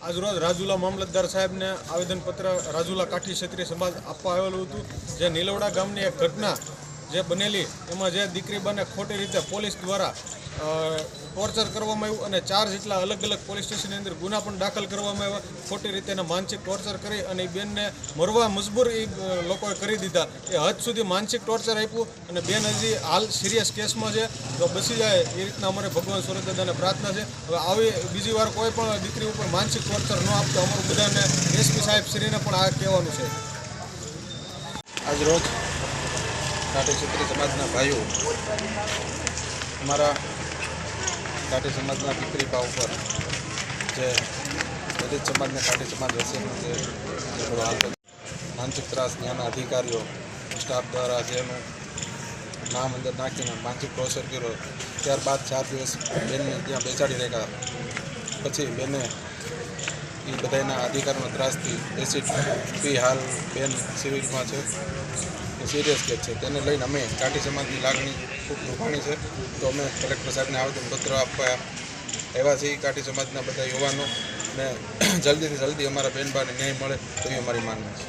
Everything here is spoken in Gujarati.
આજરોજ રાજુલા મામલતદાર સાહેબને આવેદનપત્ર રાજુલા કાઠી ક્ષત્રિય સમાજ આપવા આવેલું હતું। જે નીલવડા ગામની એક ઘટના જે બનેલી એમાં જે દીકરીબાને ખોટી રીતે પોલીસ દ્વારા ટોર્ચર કરવામાં આવ્યું અને 4 જેટલા અલગ અલગ પોલીસ સ્ટેશનની અંદર ગુના પણ દાખલ કરવામાં આવ્યા। ખોટી રીતે એને માનસિક ટોર્ચર કરી અને એ બેનને મરવા મજબૂર એ લોકોએ કરી દીધા। એ હદ સુધી માનસિક ટોર્ચર આપ્યું અને બેન હજી હાલ સિરિયસ કેસમાં છે, તો બચી જાય એ રીતના અમારે ભગવાન સુરત દાદાને પ્રાર્થના છે। હવે આવી બીજી વાર કોઈ પણ દીકરી ઉપર માનસિક ટોર્ચર ન આપતો અમારું બધાને એસપી સાહેબ શ્રીને પણ આ કહેવાનું છે। આજરોજ કાઠી ક્ષત્રિય સમાજના ભાઈઓ અમારા કાઠી સમાજના દીકરી બા ઉપર જે દલિત સમાજને કાઠી સમાજ વચ્ચેનું જે બધો હાલ માનસિક ત્રાસ ત્યાંના અધિકારીઓ સ્ટાફ દ્વારા જેનું નામ અંદર નાખીને માનસિક ટોર્ચર કર્યો। ત્યારબાદ 4 દિવસ બેનને ત્યાં બેસાડી રાખ્યા। પછી બેને એ બધાના અધિકારીનો ત્રાસથી એસિડ પી હાલ બેન સિવિલમાં છે, સિરિયસ કેસ છે। તેને લઈને અમે કાઠી સમાજની લાગણી ખૂબ દુભાણી છે, તો અમે કલેક્ટર સાહેબને આવેદનપત્ર આપવા એવા છે। કાઠી સમાજના બધા યુવાનો ને જલ્દીથી જલ્દી અમારા બેનબાને ન્યાય મળે તેવી અમારી માંગણી છે।